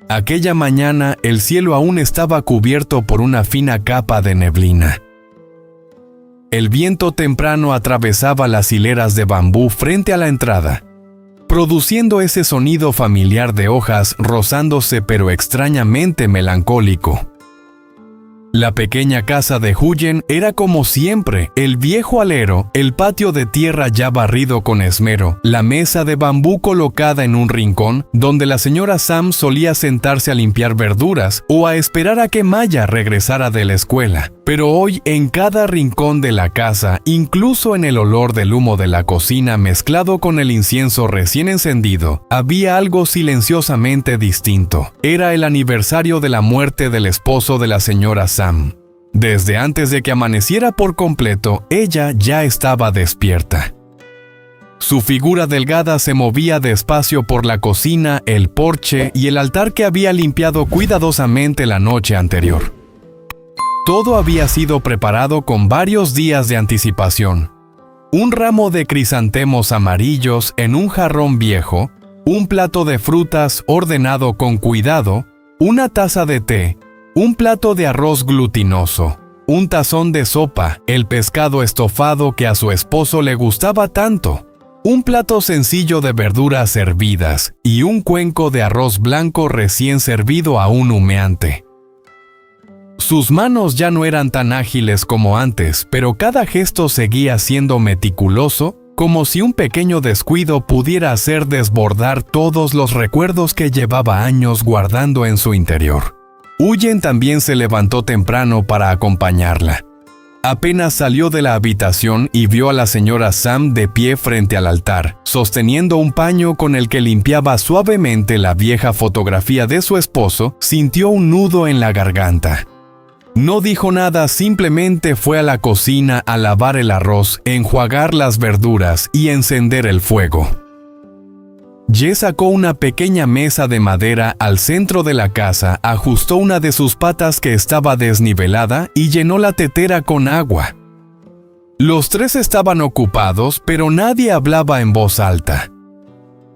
Aquella mañana el cielo aún estaba cubierto por una fina capa de neblina. El viento temprano atravesaba las hileras de bambú frente a la entrada, produciendo ese sonido familiar de hojas rozándose pero extrañamente melancólico. La pequeña casa de Huyen era como siempre, el viejo alero, el patio de tierra ya barrido con esmero, la mesa de bambú colocada en un rincón, donde la señora Sam solía sentarse a limpiar verduras o a esperar a que Maya regresara de la escuela. Pero hoy en cada rincón de la casa, incluso en el olor del humo de la cocina mezclado con el incienso recién encendido, había algo silenciosamente distinto. Era el aniversario de la muerte del esposo de la señora Sam. Desde antes de que amaneciera por completo, ella ya estaba despierta. Su figura delgada se movía despacio por la cocina, el porche y el altar que había limpiado cuidadosamente la noche anterior. Todo había sido preparado con varios días de anticipación. Un ramo de crisantemos amarillos en un jarrón viejo, un plato de frutas ordenado con cuidado, una taza de té, un plato de arroz glutinoso, un tazón de sopa, el pescado estofado que a su esposo le gustaba tanto, un plato sencillo de verduras hervidas y un cuenco de arroz blanco recién servido aún humeante. Sus manos ya no eran tan ágiles como antes, pero cada gesto seguía siendo meticuloso, como si un pequeño descuido pudiera hacer desbordar todos los recuerdos que llevaba años guardando en su interior. Huyen también se levantó temprano para acompañarla. Apenas salió de la habitación y vio a la señora Sam de pie frente al altar, sosteniendo un paño con el que limpiaba suavemente la vieja fotografía de su esposo, sintió un nudo en la garganta. No dijo nada, simplemente fue a la cocina a lavar el arroz, enjuagar las verduras y encender el fuego. Ye sacó una pequeña mesa de madera al centro de la casa, ajustó una de sus patas que estaba desnivelada y llenó la tetera con agua. Los tres estaban ocupados, pero nadie hablaba en voz alta.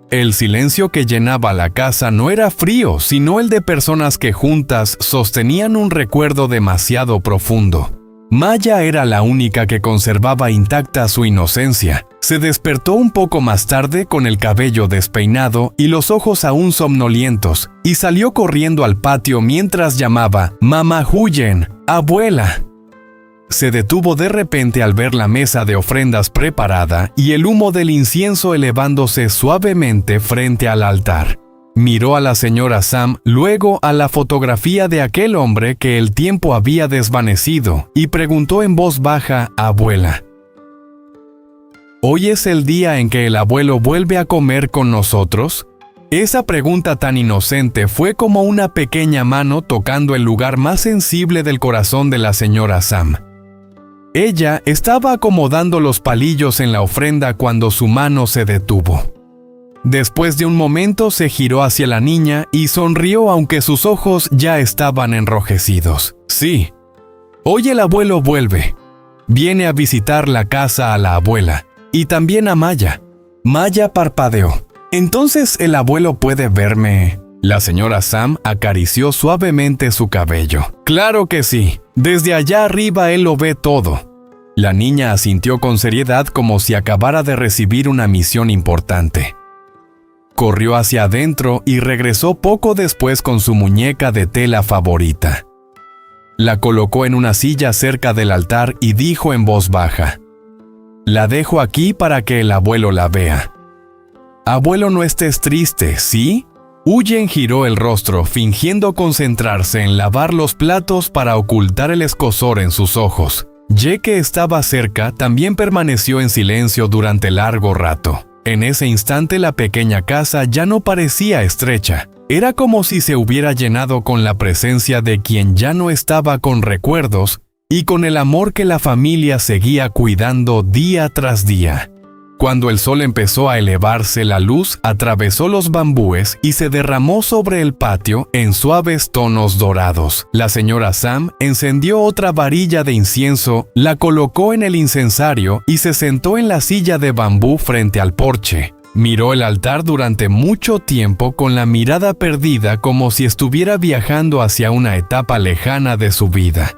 El silencio que llenaba la casa no era frío, sino el de personas que juntas sostenían un recuerdo demasiado profundo. Maya era la única que conservaba intacta su inocencia. Se despertó un poco más tarde con el cabello despeinado y los ojos aún somnolientos, y salió corriendo al patio mientras llamaba «Mamá Huyen, abuela». Se detuvo de repente al ver la mesa de ofrendas preparada y el humo del incienso elevándose suavemente frente al altar. Miró a la señora Sam, luego a la fotografía de aquel hombre que el tiempo había desvanecido, y preguntó en voz baja, «Abuela, ¿hoy es el día en que el abuelo vuelve a comer con nosotros?» Esa pregunta tan inocente fue como una pequeña mano tocando el lugar más sensible del corazón de la señora Sam. Ella estaba acomodando los palillos en la ofrenda cuando su mano se detuvo. Después de un momento se giró hacia la niña y sonrió aunque sus ojos ya estaban enrojecidos. «Sí, hoy el abuelo vuelve. Viene a visitar la casa a la abuela, y también a Maya». Maya parpadeó. «¿Entonces el abuelo puede verme?» La señora Sam acarició suavemente su cabello. «Claro que sí. Desde allá arriba él lo ve todo». La niña asintió con seriedad como si acabara de recibir una misión importante. Corrió hacia adentro y regresó poco después con su muñeca de tela favorita. La colocó en una silla cerca del altar y dijo en voz baja, «La dejo aquí para que el abuelo la vea». «Abuelo, no estés triste, ¿sí?» Huyen giró el rostro, fingiendo concentrarse en lavar los platos para ocultar el escozor en sus ojos. Ye, que estaba cerca, también permaneció en silencio durante largo rato. En ese instante la pequeña casa ya no parecía estrecha. Era como si se hubiera llenado con la presencia de quien ya no estaba con recuerdos y con el amor que la familia seguía cuidando día tras día. Cuando el sol empezó a elevarse, la luz atravesó los bambúes y se derramó sobre el patio en suaves tonos dorados. La señora Sam encendió otra varilla de incienso, la colocó en el incensario y se sentó en la silla de bambú frente al porche. Miró el altar durante mucho tiempo con la mirada perdida, como si estuviera viajando hacia una etapa lejana de su vida.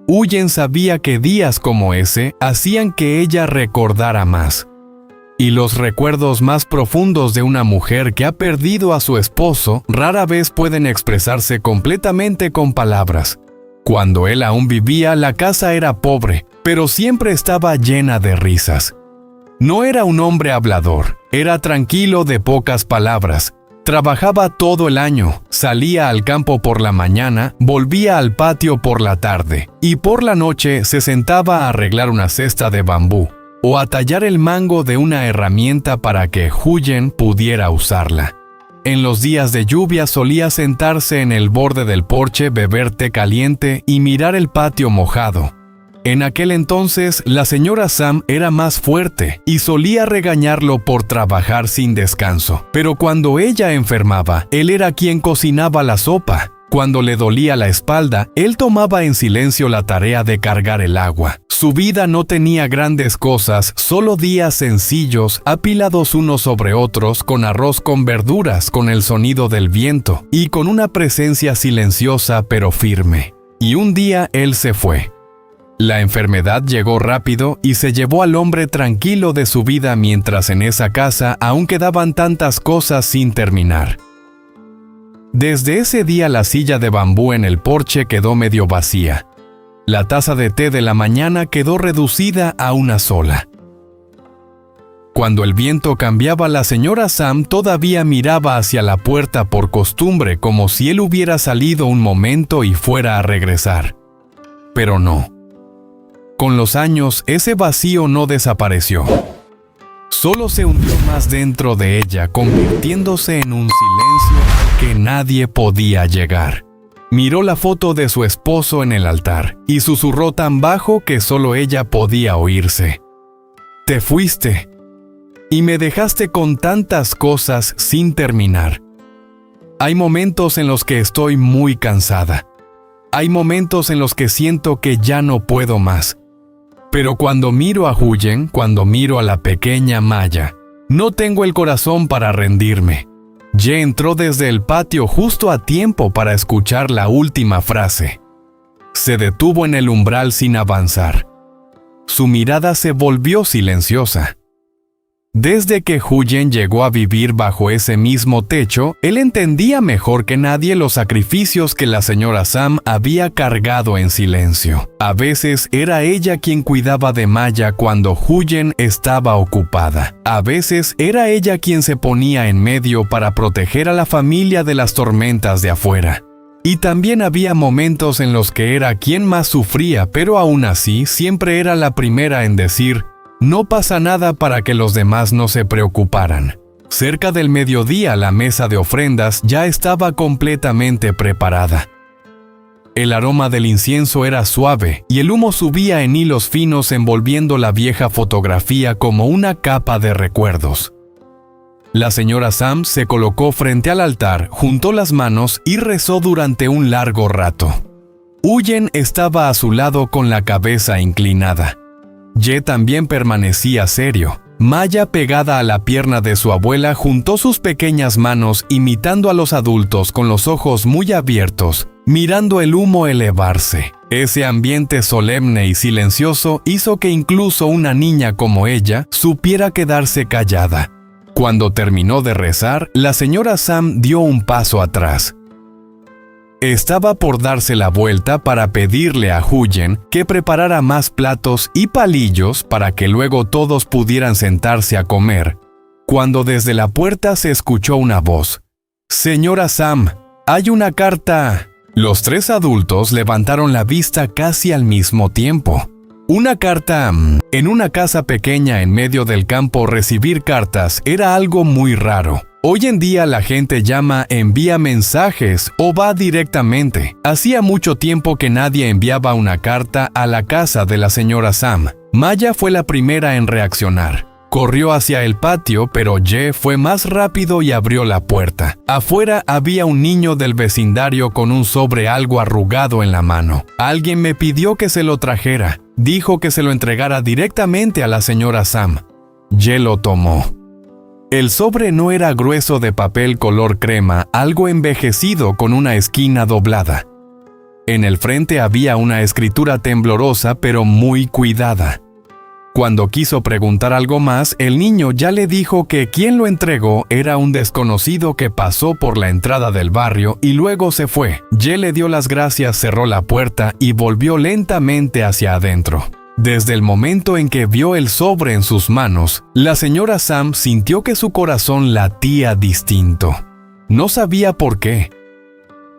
Huyen sabía que días como ese hacían que ella recordara más. Y los recuerdos más profundos de una mujer que ha perdido a su esposo rara vez pueden expresarse completamente con palabras. Cuando él aún vivía, la casa era pobre, pero siempre estaba llena de risas. No era un hombre hablador, era tranquilo, de pocas palabras. Trabajaba todo el año, salía al campo por la mañana, volvía al patio por la tarde, y por la noche se sentaba a arreglar una cesta de bambú, o a tallar el mango de una herramienta para que Huyen pudiera usarla. En los días de lluvia solía sentarse en el borde del porche, beber té caliente y mirar el patio mojado. En aquel entonces, la señora Sam era más fuerte y solía regañarlo por trabajar sin descanso. Pero cuando ella enfermaba, él era quien cocinaba la sopa. Cuando le dolía la espalda, él tomaba en silencio la tarea de cargar el agua. Su vida no tenía grandes cosas, solo días sencillos, apilados unos sobre otros, con arroz con verduras, con el sonido del viento y con una presencia silenciosa pero firme. Y un día él se fue. La enfermedad llegó rápido y se llevó al hombre tranquilo de su vida, mientras en esa casa aún quedaban tantas cosas sin terminar. Desde ese día la silla de bambú en el porche quedó medio vacía. La taza de té de la mañana quedó reducida a una sola. Cuando el viento cambiaba, la señora Sam todavía miraba hacia la puerta por costumbre, como si él hubiera salido un momento y fuera a regresar. Pero no. Con los años, ese vacío no desapareció. Solo se hundió más dentro de ella, convirtiéndose en un silencio al que nadie podía llegar. Miró la foto de su esposo en el altar y susurró tan bajo que solo ella podía oírse. «Te fuiste y me dejaste con tantas cosas sin terminar. Hay momentos en los que estoy muy cansada. Hay momentos en los que siento que ya no puedo más. Pero cuando miro a Huyen, cuando miro a la pequeña Maya, no tengo el corazón para rendirme». Ye entró desde el patio justo a tiempo para escuchar la última frase. Se detuvo en el umbral sin avanzar. Su mirada se volvió silenciosa. Desde que Huyen llegó a vivir bajo ese mismo techo, él entendía mejor que nadie los sacrificios que la señora Sam había cargado en silencio. A veces era ella quien cuidaba de Maya cuando Huyen estaba ocupada. A veces era ella quien se ponía en medio para proteger a la familia de las tormentas de afuera. Y también había momentos en los que era quien más sufría, pero aún así siempre era la primera en decir: «No pasa nada», para que los demás no se preocuparan. Cerca del mediodía, la mesa de ofrendas ya estaba completamente preparada. El aroma del incienso era suave y el humo subía en hilos finos, envolviendo la vieja fotografía como una capa de recuerdos. La señora Sam se colocó frente al altar, juntó las manos y rezó durante un largo rato. Huyen estaba a su lado con la cabeza inclinada. Ye también permanecía serio. Maya, pegada a la pierna de su abuela, juntó sus pequeñas manos, imitando a los adultos con los ojos muy abiertos, mirando el humo elevarse. Ese ambiente solemne y silencioso hizo que incluso una niña como ella supiera quedarse callada. Cuando terminó de rezar, la señora Sam dio un paso atrás. Estaba por darse la vuelta para pedirle a Huyen que preparara más platos y palillos para que luego todos pudieran sentarse a comer, cuando desde la puerta se escuchó una voz. «Señora Sam, hay una carta». Los tres adultos levantaron la vista casi al mismo tiempo. Una carta. En una casa pequeña en medio del campo, recibir cartas era algo muy raro. Hoy en día la gente llama, envía mensajes o va directamente. Hacía mucho tiempo que nadie enviaba una carta a la casa de la señora Sam. Maya fue la primera en reaccionar. Corrió hacia el patio, pero Ye fue más rápido y abrió la puerta. Afuera había un niño del vecindario con un sobre algo arrugado en la mano. Alguien me pidió que se lo trajera. Dijo que se lo entregara directamente a la señora Sam. Ye lo tomó. El sobre no era grueso de papel color crema, algo envejecido con una esquina doblada. En el frente había una escritura temblorosa pero muy cuidada. Cuando quiso preguntar algo más, el niño ya le dijo que quien lo entregó era un desconocido que pasó por la entrada del barrio y luego se fue. Ye le dio las gracias, cerró la puerta y volvió lentamente hacia adentro. Desde el momento en que vio el sobre en sus manos, la señora Sam sintió que su corazón latía distinto. No sabía por qué.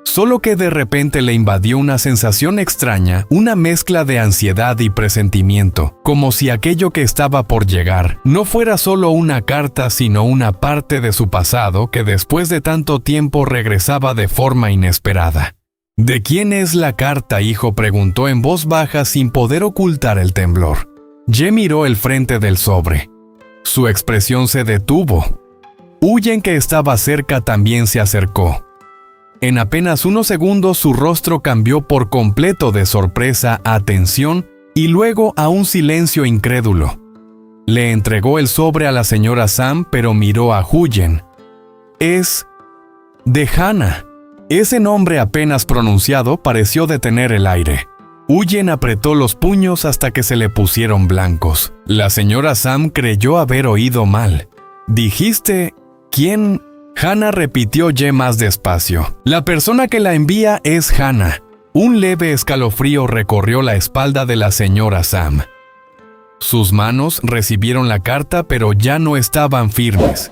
Solo que de repente le invadió una sensación extraña, una mezcla de ansiedad y presentimiento, como si aquello que estaba por llegar no fuera solo una carta, sino una parte de su pasado que después de tanto tiempo regresaba de forma inesperada. ¿De quién es la carta, hijo?, preguntó en voz baja sin poder ocultar el temblor. Ye miró el frente del sobre. Su expresión se detuvo. Huyen, que estaba cerca, también se acercó. En apenas unos segundos su rostro cambió por completo de sorpresa a tensión y luego a un silencio incrédulo. Le entregó el sobre a la señora Sam, pero miró a Huyen. «Es de Hannah». Ese nombre apenas pronunciado pareció detener el aire. Huyen apretó los puños hasta que se le pusieron blancos. La señora Sam creyó haber oído mal. «¿Dijiste quién?» Hannah, repitió Ye más despacio. «La persona que la envía es Hannah». Un leve escalofrío recorrió la espalda de la señora Sam. Sus manos recibieron la carta, pero ya no estaban firmes.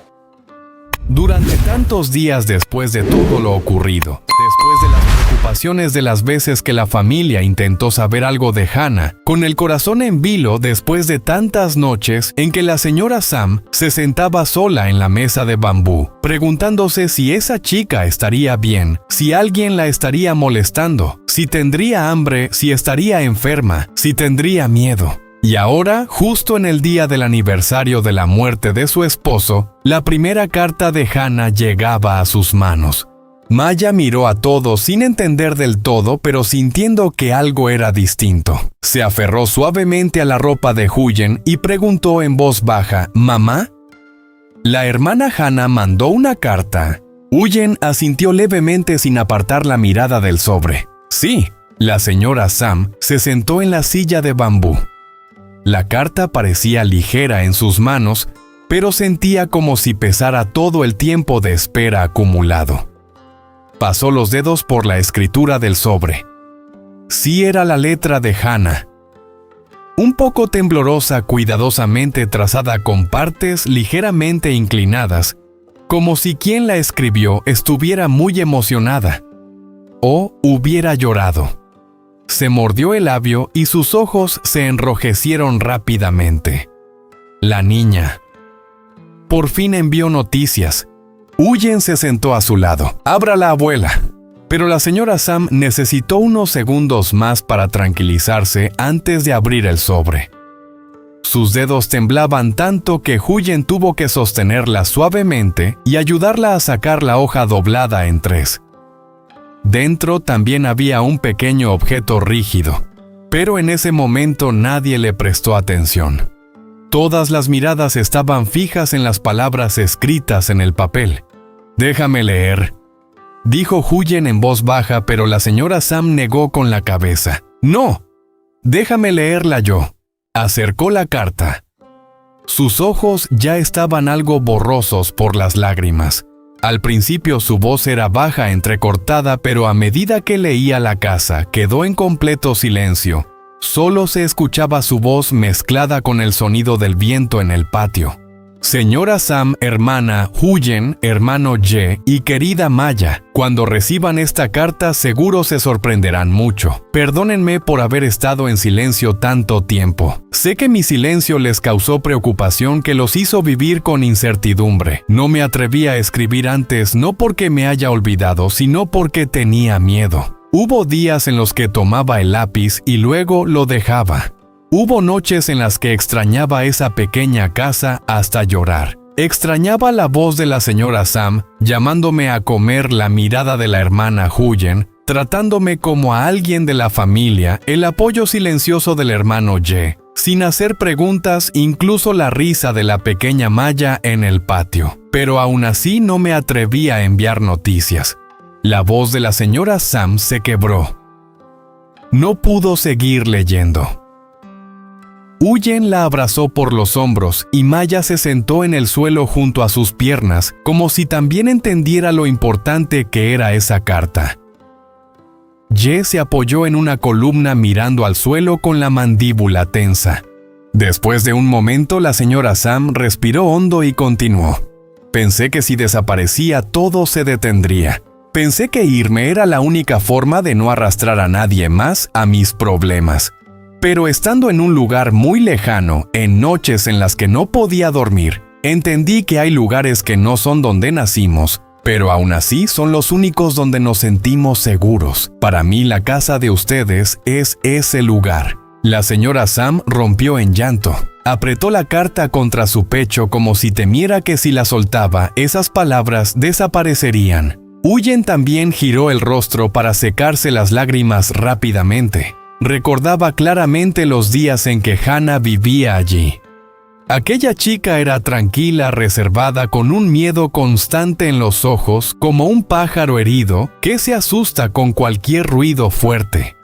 Durante tantos días después de todo lo ocurrido, después de las preocupaciones de las veces que la familia intentó saber algo de Hannah, con el corazón en vilo después de tantas noches en que la señora Sam se sentaba sola en la mesa de bambú, preguntándose si esa chica estaría bien, si alguien la estaría molestando, si tendría hambre, si estaría enferma, si tendría miedo. Y ahora, justo en el día del aniversario de la muerte de su esposo, la primera carta de Hannah llegaba a sus manos. Maya miró a todos sin entender del todo, pero sintiendo que algo era distinto. Se aferró suavemente a la ropa de Huyen y preguntó en voz baja, «¿Mamá?» La hermana Hannah mandó una carta. Huyen asintió levemente sin apartar la mirada del sobre. «Sí». La señora Sam se sentó en la silla de bambú. La carta parecía ligera en sus manos, pero sentía como si pesara todo el tiempo de espera acumulado. Pasó los dedos por la escritura del sobre. Sí, era la letra de Hannah. Un poco temblorosa, cuidadosamente trazada con partes ligeramente inclinadas, como si quien la escribió estuviera muy emocionada o hubiera llorado. Se mordió el labio y sus ojos se enrojecieron rápidamente. La niña. Por fin envió noticias. Huyen se sentó a su lado. «Ábrala, abuela». Pero la señora Sam necesitó unos segundos más para tranquilizarse antes de abrir el sobre. Sus dedos temblaban tanto que Huyen tuvo que sostenerla suavemente y ayudarla a sacar la hoja doblada en tres. Dentro también había un pequeño objeto rígido, pero en ese momento nadie le prestó atención. Todas las miradas estaban fijas en las palabras escritas en el papel. «Déjame leer», dijo Huyen en voz baja, pero la señora Sam negó con la cabeza. «No, déjame leerla yo». Acercó la carta. Sus ojos ya estaban algo borrosos por las lágrimas. Al principio su voz era baja, entrecortada, pero a medida que leía la casa quedó en completo silencio. Solo se escuchaba su voz mezclada con el sonido del viento en el patio. «Señora Sam, hermana Huyen, hermano Ye y querida Maya, cuando reciban esta carta seguro se sorprenderán mucho. Perdónenme por haber estado en silencio tanto tiempo. Sé que mi silencio les causó preocupación que los hizo vivir con incertidumbre. No me atreví a escribir antes, no porque me haya olvidado, sino porque tenía miedo. Hubo días en los que tomaba el lápiz y luego lo dejaba. Hubo noches en las que extrañaba esa pequeña casa hasta llorar. Extrañaba la voz de la señora Sam, llamándome a comer, la mirada de la hermana Huyen, tratándome como a alguien de la familia, el apoyo silencioso del hermano Ye. sin hacer preguntas, incluso la risa de la pequeña Maya en el patio. Pero aún así no me atreví a enviar noticias. La voz de la señora Sam se quebró. No pudo seguir leyendo. Huyen la abrazó por los hombros y Maya se sentó en el suelo junto a sus piernas, como si también entendiera lo importante que era esa carta. Ye se apoyó en una columna mirando al suelo con la mandíbula tensa. Después de un momento, la señora Sam respiró hondo y continuó. Pensé que si desaparecía todo se detendría. Pensé que irme era la única forma de no arrastrar a nadie más a mis problemas. Pero estando en un lugar muy lejano, en noches en las que no podía dormir, entendí que hay lugares que no son donde nacimos, pero aún así son los únicos donde nos sentimos seguros. Para mí la casa de ustedes es ese lugar. La señora Sam rompió en llanto. Apretó la carta contra su pecho como si temiera que si la soltaba, esas palabras desaparecerían. Huyen también giró el rostro para secarse las lágrimas rápidamente. Recordaba claramente los días en que Hannah vivía allí. Aquella chica era tranquila, reservada, con un miedo constante en los ojos, como un pájaro herido que se asusta con cualquier ruido fuerte.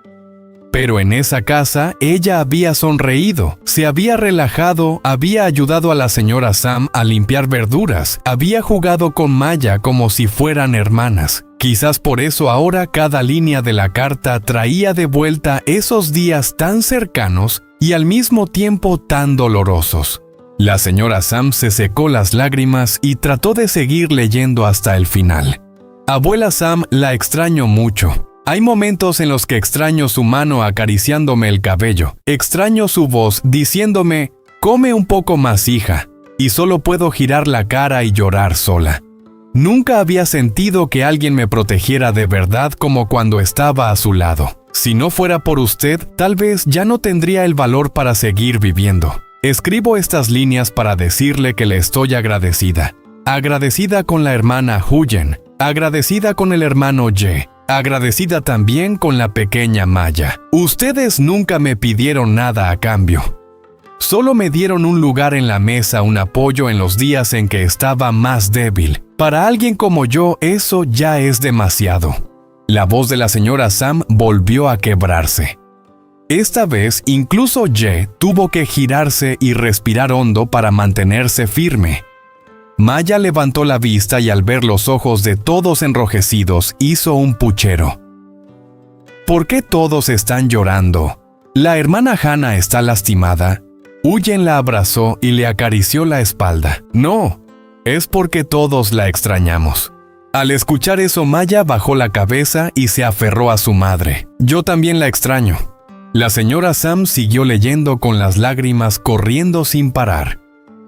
Pero en esa casa ella había sonreído, se había relajado, había ayudado a la señora Sam a limpiar verduras, había jugado con Maya como si fueran hermanas. Quizás por eso ahora cada línea de la carta traía de vuelta esos días tan cercanos y al mismo tiempo tan dolorosos. La señora Sam se secó las lágrimas y trató de seguir leyendo hasta el final. Abuela Sam, la extraño mucho. Hay momentos en los que extraño su mano acariciándome el cabello. Extraño su voz diciéndome, come un poco más, hija, y solo puedo girar la cara y llorar sola. Nunca había sentido que alguien me protegiera de verdad como cuando estaba a su lado. Si no fuera por usted, tal vez ya no tendría el valor para seguir viviendo. Escribo estas líneas para decirle que le estoy agradecida. Agradecida con la hermana Huyen, agradecida con el hermano Ye, agradecida también con la pequeña Maya. Ustedes nunca me pidieron nada a cambio. Solo me dieron un lugar en la mesa, un apoyo en los días en que estaba más débil. Para alguien como yo, eso ya es demasiado. La voz de la señora Sam volvió a quebrarse. Esta vez, incluso Ye tuvo que girarse y respirar hondo para mantenerse firme. Maya levantó la vista y al ver los ojos de todos enrojecidos, hizo un puchero. ¿Por qué todos están llorando? ¿La hermana Hannah está lastimada? Huyen la abrazó y le acarició la espalda. No, es porque todos la extrañamos. Al escuchar eso, Maya bajó la cabeza y se aferró a su madre. Yo también la extraño. La señora Sam siguió leyendo con las lágrimas corriendo sin parar.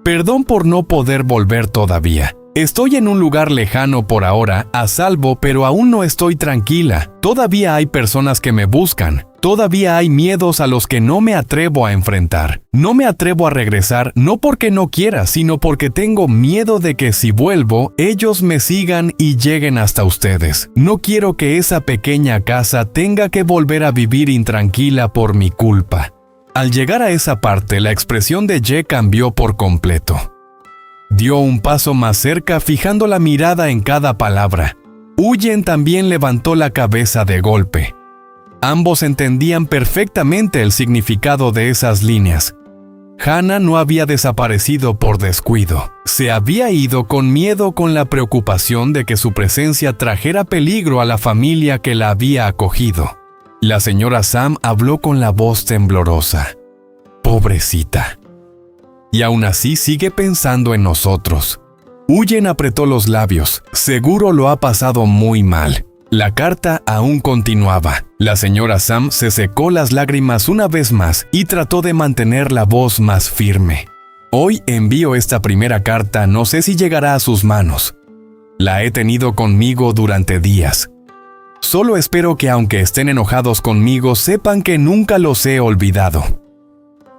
Perdón por no poder volver todavía. Estoy en un lugar lejano por ahora, a salvo, pero aún no estoy tranquila. Todavía hay personas que me buscan. Todavía hay miedos a los que no me atrevo a enfrentar. No me atrevo a regresar, no porque no quiera, sino porque tengo miedo de que si vuelvo, ellos me sigan y lleguen hasta ustedes. No quiero que esa pequeña casa tenga que volver a vivir intranquila por mi culpa. Al llegar a esa parte, la expresión de Ye cambió por completo. Dio un paso más cerca, fijando la mirada en cada palabra. Huyen también levantó la cabeza de golpe. Ambos entendían perfectamente el significado de esas líneas. Hannah no había desaparecido por descuido. Se había ido con miedo, con la preocupación de que su presencia trajera peligro a la familia que la había acogido. La señora Sam habló con la voz temblorosa. Pobrecita. Y aún así sigue pensando en nosotros. Huyen apretó los labios. Seguro lo ha pasado muy mal. La carta aún continuaba. La señora Sam se secó las lágrimas una vez más y trató de mantener la voz más firme. Hoy envío esta primera carta, no sé si llegará a sus manos. La he tenido conmigo durante días. Solo espero que aunque estén enojados conmigo, sepan que nunca los he olvidado.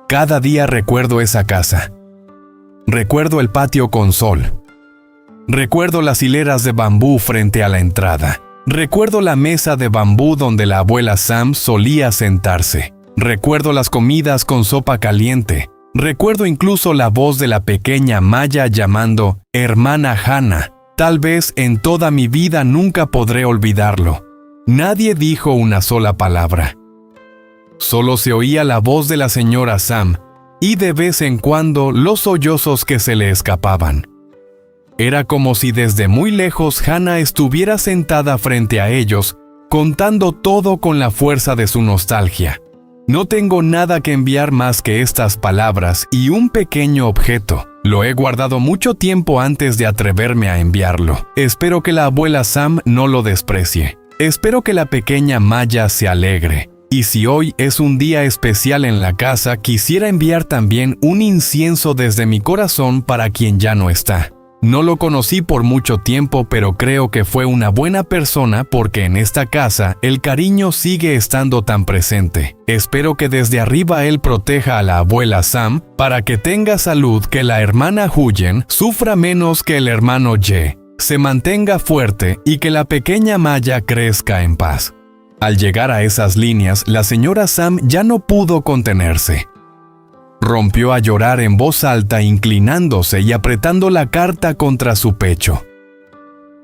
Cada día recuerdo esa casa. Recuerdo el patio con sol. Recuerdo las hileras de bambú frente a la entrada. Recuerdo la mesa de bambú donde la abuela Sam solía sentarse. Recuerdo las comidas con sopa caliente. Recuerdo incluso la voz de la pequeña Maya llamando hermana Hannah. Tal vez en toda mi vida nunca podré olvidarlo. Nadie dijo una sola palabra. Solo se oía la voz de la señora Sam y de vez en cuando los sollozos que se le escapaban. Era como si desde muy lejos Hannah estuviera sentada frente a ellos, contando todo con la fuerza de su nostalgia. No tengo nada que enviar más que estas palabras y un pequeño objeto. Lo he guardado mucho tiempo antes de atreverme a enviarlo. Espero que la abuela Sam no lo desprecie. Espero que la pequeña Maya se alegre. Y si hoy es un día especial en la casa, quisiera enviar también un incienso desde mi corazón para quien ya no está. No lo conocí por mucho tiempo, pero creo que fue una buena persona porque en esta casa el cariño sigue estando tan presente. Espero que desde arriba él proteja a la abuela Sam para que tenga salud, que la hermana Huyen sufra menos que el hermano Ye, se mantenga fuerte y que la pequeña Maya crezca en paz. Al llegar a esas líneas, la señora Sam ya no pudo contenerse. Rompió a llorar en voz alta, inclinándose y apretando la carta contra su pecho.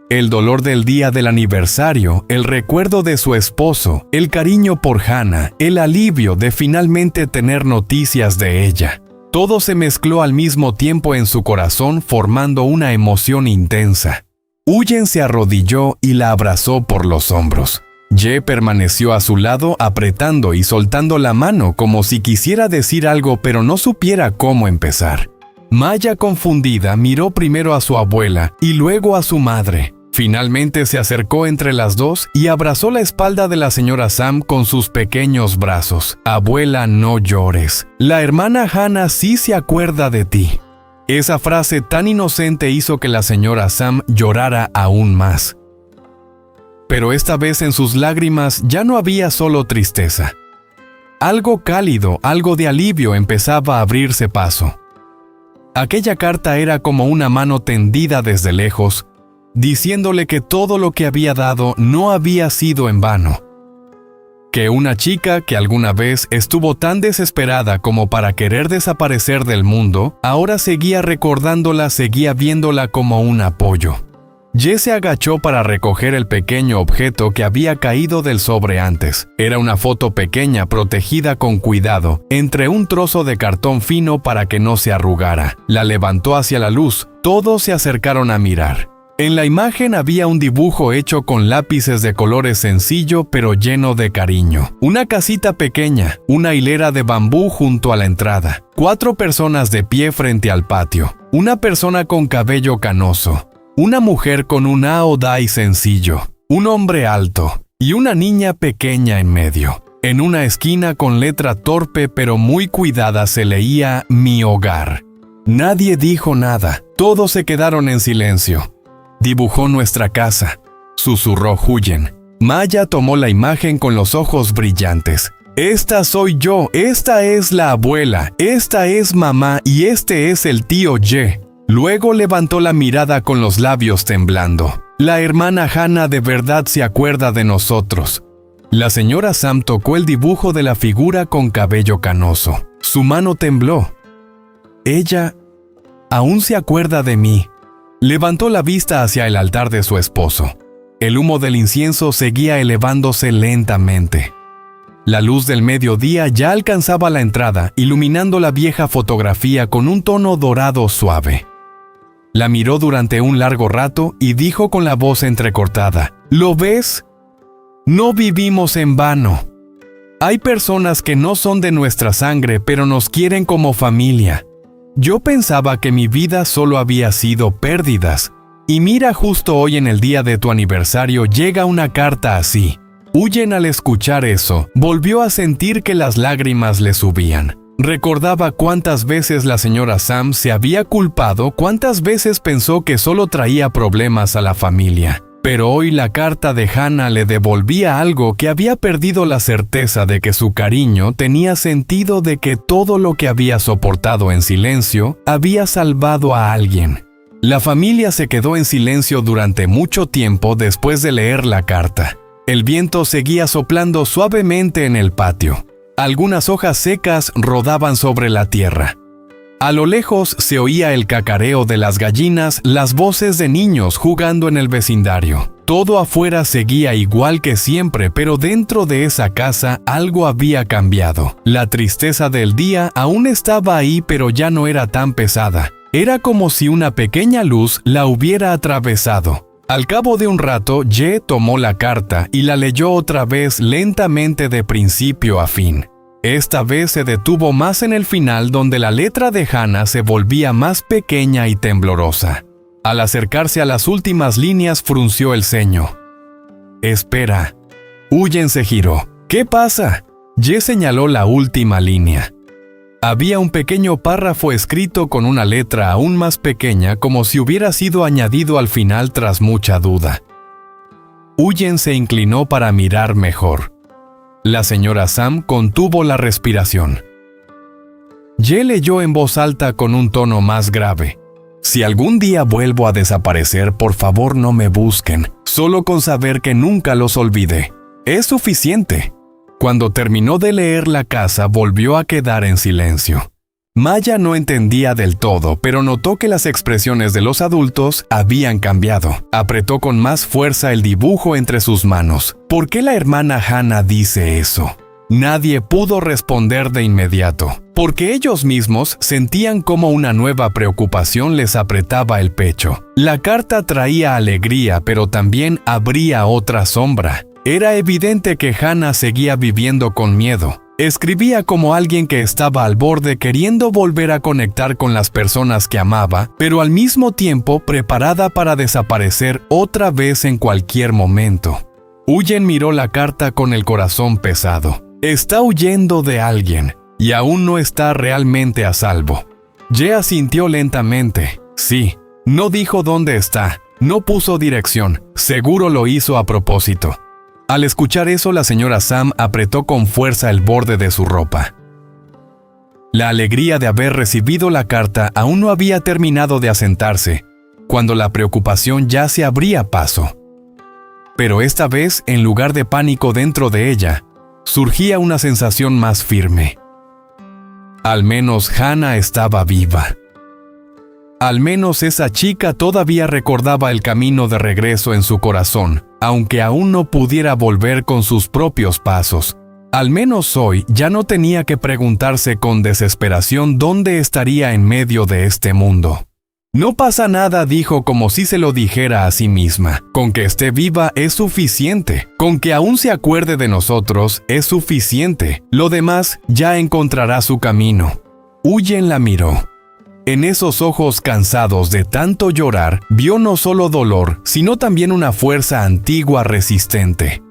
El dolor del día del aniversario, el recuerdo de su esposo, el cariño por Hannah, el alivio de finalmente tener noticias de ella. Todo se mezcló al mismo tiempo en su corazón, formando una emoción intensa. Huyen se arrodilló y la abrazó por los hombros. Ye permaneció a su lado apretando y soltando la mano como si quisiera decir algo pero no supiera cómo empezar. Maya, confundida, miró primero a su abuela y luego a su madre. Finalmente se acercó entre las dos y abrazó la espalda de la señora Sam con sus pequeños brazos. Abuela, no llores. La hermana Hannah sí se acuerda de ti. Esa frase tan inocente hizo que la señora Sam llorara aún más. Pero esta vez en sus lágrimas ya no había solo tristeza. Algo cálido, algo de alivio empezaba a abrirse paso. Aquella carta era como una mano tendida desde lejos, diciéndole que todo lo que había dado no había sido en vano. Que una chica que alguna vez estuvo tan desesperada como para querer desaparecer del mundo, ahora seguía recordándola, seguía viéndola como un apoyo. Ye se agachó para recoger el pequeño objeto que había caído del sobre antes. Era una foto pequeña protegida con cuidado, entre un trozo de cartón fino para que no se arrugara. La levantó hacia la luz. Todos se acercaron a mirar. En la imagen había un dibujo hecho con lápices de colores sencillo pero lleno de cariño. Una casita pequeña, una hilera de bambú junto a la entrada, 4 personas de pie frente al patio, una persona con cabello canoso, una mujer con un aodai sencillo, un hombre alto y una niña pequeña en medio. En una esquina con letra torpe pero muy cuidada se leía "Mi hogar". Nadie dijo nada, todos se quedaron en silencio. Dibujó nuestra casa, susurró Huyen. Maya tomó la imagen con los ojos brillantes. Esta soy yo, esta es la abuela, esta es mamá y este es el tío Ye. Luego levantó la mirada con los labios temblando. La hermana Hannah de verdad se acuerda de nosotros. La señora Sam tocó el dibujo de la figura con cabello canoso. Su mano tembló. Ella aún se acuerda de mí. Levantó la vista hacia el altar de su esposo. El humo del incienso seguía elevándose lentamente. La luz del mediodía ya alcanzaba la entrada, iluminando la vieja fotografía con un tono dorado suave. La miró durante un largo rato y dijo con la voz entrecortada: ¿Lo ves? No vivimos en vano. Hay personas que no son de nuestra sangre, pero nos quieren como familia. Yo pensaba que mi vida solo había sido pérdidas. Y mira, justo hoy en el día de tu aniversario llega una carta así. Huyen al escuchar eso, volvió a sentir que las lágrimas le subían. Recordaba cuántas veces la señora Sam se había culpado, cuántas veces pensó que solo traía problemas a la familia. Pero hoy la carta de Hannah le devolvía algo que había perdido la certeza de que su cariño tenía sentido, de que todo lo que había soportado en silencio había salvado a alguien. La familia se quedó en silencio durante mucho tiempo después de leer la carta. El viento seguía soplando suavemente en el patio. Algunas hojas secas rodaban sobre la tierra. A lo lejos se oía el cacareo de las gallinas, las voces de niños jugando en el vecindario. Todo afuera seguía igual que siempre, pero dentro de esa casa algo había cambiado. La tristeza del día aún estaba ahí, pero ya no era tan pesada. Era como si una pequeña luz la hubiera atravesado. Al cabo de un rato, Ye tomó la carta y la leyó otra vez lentamente de principio a fin. Esta vez se detuvo más en el final, donde la letra de Hannah se volvía más pequeña y temblorosa. Al acercarse a las últimas líneas, frunció el ceño. «Espera». Huyen se giró. «¿Qué pasa?». Ye señaló la última línea. Había un pequeño párrafo escrito con una letra aún más pequeña, como si hubiera sido añadido al final tras mucha duda. Huyen se inclinó para mirar mejor. La señora Sam contuvo la respiración. Ye leyó en voz alta con un tono más grave. «Si algún día vuelvo a desaparecer, por favor no me busquen. Solo con saber que nunca los olvidé. Es suficiente». Cuando terminó de leer, la casa volvió a quedar en silencio. Maya no entendía del todo, pero notó que las expresiones de los adultos habían cambiado. Apretó con más fuerza el dibujo entre sus manos. ¿Por qué la hermana Hannah dice eso? Nadie pudo responder de inmediato, porque ellos mismos sentían como una nueva preocupación les apretaba el pecho. La carta traía alegría, pero también abría otra sombra. Era evidente que Hannah seguía viviendo con miedo. Escribía como alguien que estaba al borde, queriendo volver a conectar con las personas que amaba, pero al mismo tiempo preparada para desaparecer otra vez en cualquier momento. Huyen miró la carta con el corazón pesado. Está huyendo de alguien, y aún no está realmente a salvo. Ye asintió lentamente. Sí, no dijo dónde está, no puso dirección, seguro lo hizo a propósito. Al escuchar eso, la señora Sam apretó con fuerza el borde de su ropa. La alegría de haber recibido la carta aún no había terminado de asentarse, cuando la preocupación ya se abría paso. Pero esta vez, en lugar de pánico dentro de ella, surgía una sensación más firme. Al menos Hannah estaba viva. Al menos esa chica todavía recordaba el camino de regreso en su corazón, aunque aún no pudiera volver con sus propios pasos. Al menos hoy ya no tenía que preguntarse con desesperación dónde estaría en medio de este mundo. No pasa nada, dijo como si se lo dijera a sí misma. Con que esté viva es suficiente. Con que aún se acuerde de nosotros es suficiente. Lo demás ya encontrará su camino. Huyen la miró. En esos ojos cansados de tanto llorar, vio no solo dolor, sino también una fuerza antigua resistente.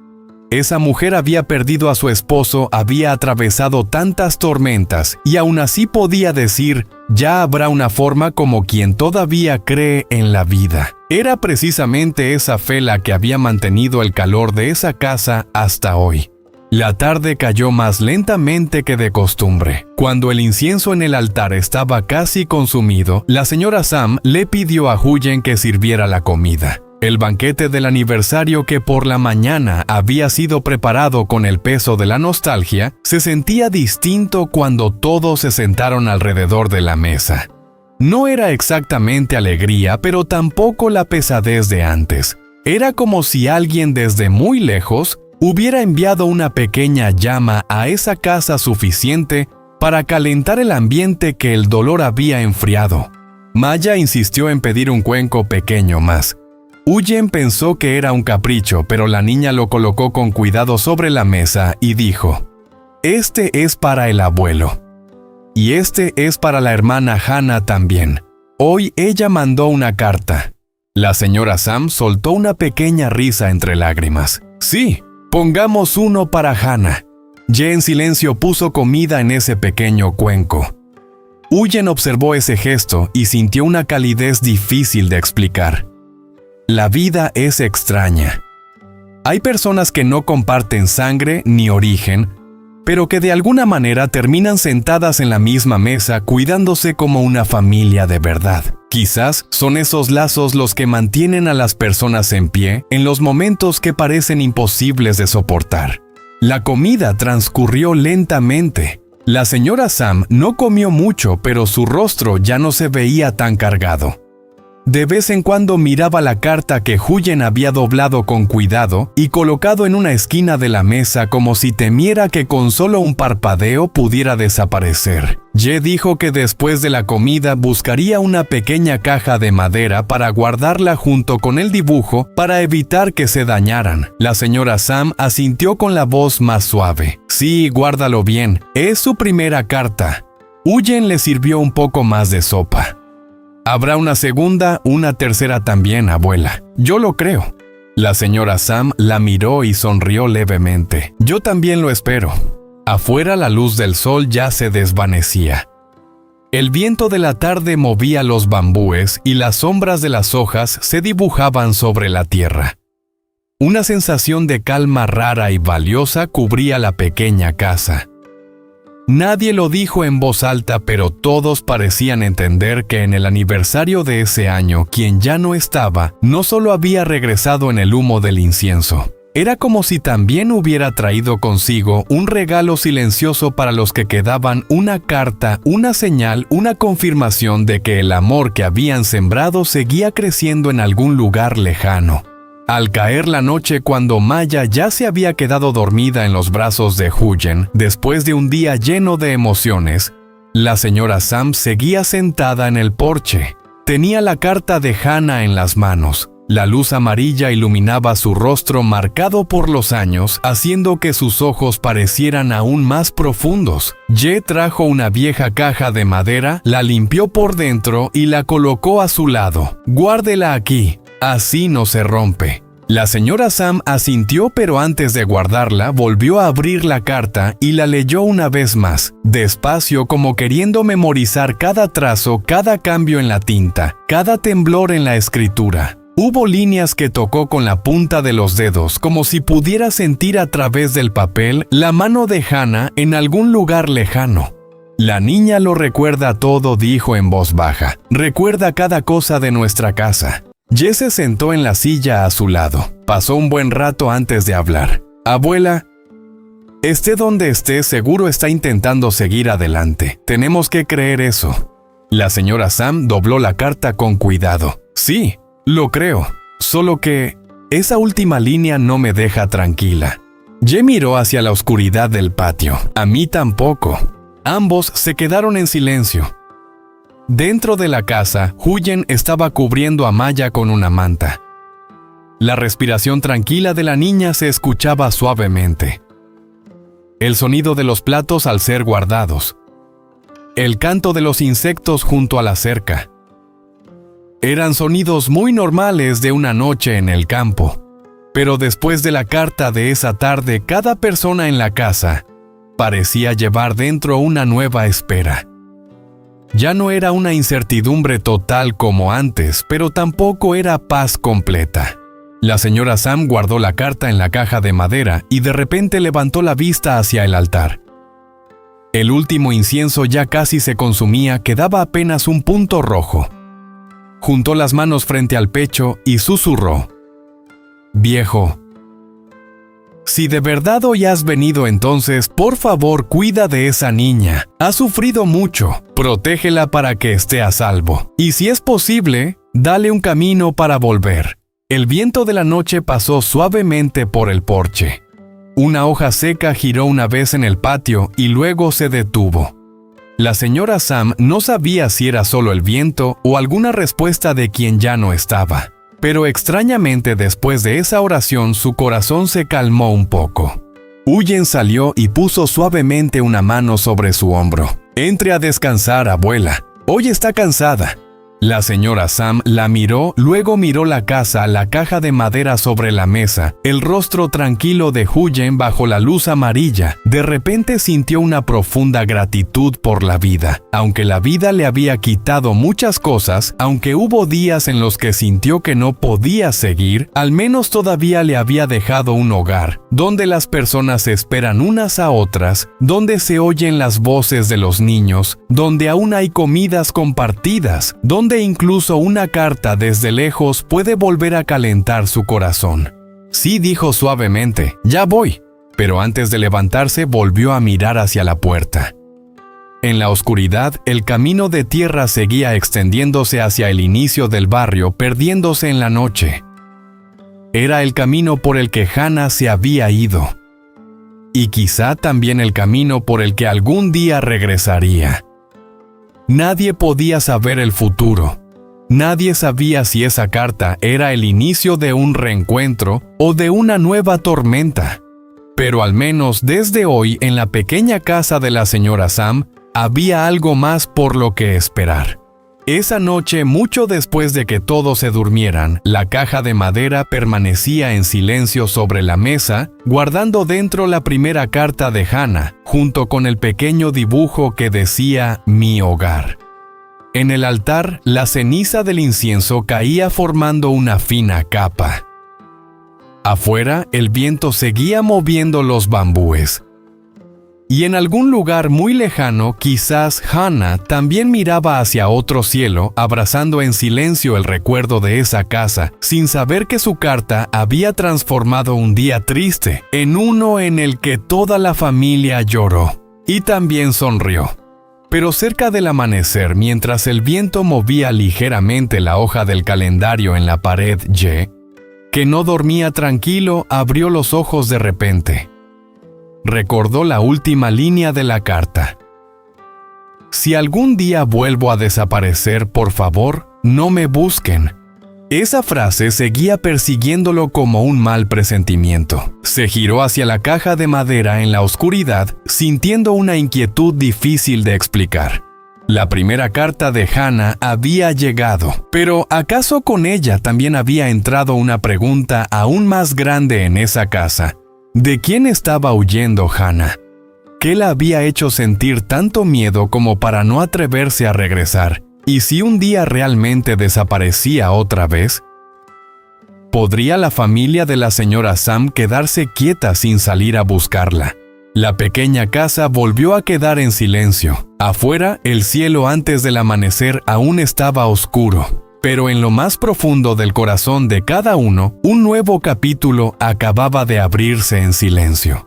Esa mujer había perdido a su esposo, había atravesado tantas tormentas, y aún así podía decir, ya habrá una forma, como quien todavía cree en la vida. Era precisamente esa fe la que había mantenido el calor de esa casa hasta hoy. La tarde cayó más lentamente que de costumbre. Cuando el incienso en el altar estaba casi consumido, la señora Sam le pidió a Huyen que sirviera la comida. El banquete del aniversario, que por la mañana había sido preparado con el peso de la nostalgia, se sentía distinto cuando todos se sentaron alrededor de la mesa. No era exactamente alegría, pero tampoco la pesadez de antes. Era como si alguien desde muy lejos hubiera enviado una pequeña llama a esa casa suficiente para calentar el ambiente que el dolor había enfriado. Maya insistió en pedir un cuenco pequeño más. Huyen pensó que era un capricho, pero la niña lo colocó con cuidado sobre la mesa y dijo: «Este es para el abuelo. Y este es para la hermana Hannah también. Hoy ella mandó una carta». La señora Sam soltó una pequeña risa entre lágrimas. «Sí, pongamos uno para Hannah». Ye en silencio puso comida en ese pequeño cuenco. Huyen observó ese gesto y sintió una calidez difícil de explicar. La vida es extraña. Hay personas que no comparten sangre ni origen, pero que de alguna manera terminan sentadas en la misma mesa cuidándose como una familia de verdad. Quizás son esos lazos los que mantienen a las personas en pie en los momentos que parecen imposibles de soportar. La comida transcurrió lentamente. La señora Sam no comió mucho, pero su rostro ya no se veía tan cargado. De vez en cuando miraba la carta que Huyen había doblado con cuidado y colocado en una esquina de la mesa como si temiera que con solo un parpadeo pudiera desaparecer. Ye dijo que después de la comida buscaría una pequeña caja de madera para guardarla junto con el dibujo para evitar que se dañaran. La señora Sam asintió con la voz más suave. Sí, guárdalo bien. Es su primera carta. Huyen le sirvió un poco más de sopa. Habrá una segunda, una tercera también, abuela. Yo lo creo. La señora Sam la miró y sonrió levemente. Yo también lo espero. Afuera la luz del sol ya se desvanecía. El viento de la tarde movía los bambúes y las sombras de las hojas se dibujaban sobre la tierra. Una sensación de calma rara y valiosa cubría la pequeña casa. Nadie lo dijo en voz alta, pero todos parecían entender que en el aniversario de ese año, quien ya no estaba, no solo había regresado en el humo del incienso. Era como si también hubiera traído consigo un regalo silencioso para los que quedaban, una carta, una señal, una confirmación de que el amor que habían sembrado seguía creciendo en algún lugar lejano. Al caer la noche, cuando Maya ya se había quedado dormida en los brazos de Huyen, después de un día lleno de emociones, la señora Sam seguía sentada en el porche. Tenía la carta de Hannah en las manos. La luz amarilla iluminaba su rostro marcado por los años, haciendo que sus ojos parecieran aún más profundos. Ye trajo una vieja caja de madera, la limpió por dentro y la colocó a su lado. «Guárdela aquí. Así no se rompe». La señora Sam asintió, pero antes de guardarla, volvió a abrir la carta y la leyó una vez más, despacio, como queriendo memorizar cada trazo, cada cambio en la tinta, cada temblor en la escritura. Hubo líneas que tocó con la punta de los dedos, como si pudiera sentir a través del papel la mano de Hannah en algún lugar lejano. «La niña lo recuerda todo», dijo en voz baja. «Recuerda cada cosa de nuestra casa». Ye se sentó en la silla a su lado. Pasó un buen rato antes de hablar. «Abuela, esté donde esté, seguro está intentando seguir adelante. Tenemos que creer eso». La señora Sam dobló la carta con cuidado. «Sí, lo creo. Solo que esa última línea no me deja tranquila». Ye miró hacia la oscuridad del patio. A mí tampoco. Ambos se quedaron en silencio. Dentro de la casa, Huyen estaba cubriendo a Maya con una manta. La respiración tranquila de la niña se escuchaba suavemente. El sonido de los platos al ser guardados. El canto de los insectos junto a la cerca. Eran sonidos muy normales de una noche en el campo. Pero después de la carta de esa tarde, cada persona en la casa parecía llevar dentro una nueva espera. Ya no era una incertidumbre total como antes, pero tampoco era paz completa. La señora Sam guardó la carta en la caja de madera y de repente levantó la vista hacia el altar. El último incienso ya casi se consumía, quedaba apenas un punto rojo. Juntó las manos frente al pecho y susurró: «Viejo, si de verdad hoy has venido, entonces, por favor, cuida de esa niña. Ha sufrido mucho. Protégela para que esté a salvo. Y si es posible, dale un camino para volver». El viento de la noche pasó suavemente por el porche. Una hoja seca giró una vez en el patio y luego se detuvo. La señora Sam no sabía si era solo el viento o alguna respuesta de quien ya no estaba. Pero extrañamente, después de esa oración, su corazón se calmó un poco. Huyen salió y puso suavemente una mano sobre su hombro. «Entre a descansar, abuela. Hoy está cansada». La señora Sam la miró, luego miró la casa, la caja de madera sobre la mesa, el rostro tranquilo de Huyen bajo la luz amarilla. De repente sintió una profunda gratitud por la vida. Aunque la vida le había quitado muchas cosas, aunque hubo días en los que sintió que no podía seguir, al menos todavía le había dejado un hogar, donde las personas se esperan unas a otras, donde se oyen las voces de los niños, donde aún hay comidas compartidas, donde incluso una carta desde lejos puede volver a calentar su corazón. «Sí», dijo suavemente, «ya voy. pero antes de levantarse volvió a mirar hacia la puerta. En la oscuridad, el camino de tierra seguía extendiéndose hacia el inicio del barrio, perdiéndose en la noche. Era el camino por el que Hannah se había ido. Y quizá también el camino por el que algún día regresaría. Nadie podía saber el futuro. Nadie sabía si esa carta era el inicio de un reencuentro o de una nueva tormenta. Pero al menos desde hoy, en la pequeña casa de la señora Sam, había algo más por lo que esperar. Esa noche, mucho después de que todos se durmieran, la caja de madera permanecía en silencio sobre la mesa, guardando dentro la primera carta de Hannah, junto con el pequeño dibujo que decía «Mi hogar». En el altar, la ceniza del incienso caía formando una fina capa. Afuera, el viento seguía moviendo los bambúes. Y en algún lugar muy lejano, quizás Hannah también miraba hacia otro cielo, abrazando en silencio el recuerdo de esa casa, sin saber que su carta había transformado un día triste en uno en el que toda la familia lloró y también sonrió. Pero cerca del amanecer, mientras el viento movía ligeramente la hoja del calendario en la pared Y, que no dormía tranquilo, abrió los ojos de repente. Recordó la última línea de la carta. Si algún día vuelvo a desaparecer, por favor, no me busquen. Esa frase seguía persiguiéndolo como un mal presentimiento. Se giró hacia la caja de madera en la oscuridad, sintiendo una inquietud difícil de explicar. La primera carta de Hannah había llegado, pero ¿acaso con ella también había entrado una pregunta aún más grande en esa casa? ¿De quién estaba huyendo Hannah? ¿Qué la había hecho sentir tanto miedo como para no atreverse a regresar? ¿Y si un día realmente desaparecía otra vez? ¿Podría la familia de la señora Sam quedarse quieta sin salir a buscarla? La pequeña casa volvió a quedar en silencio. Afuera, el cielo antes del amanecer aún estaba oscuro. Pero en lo más profundo del corazón de cada uno, un nuevo capítulo acababa de abrirse en silencio.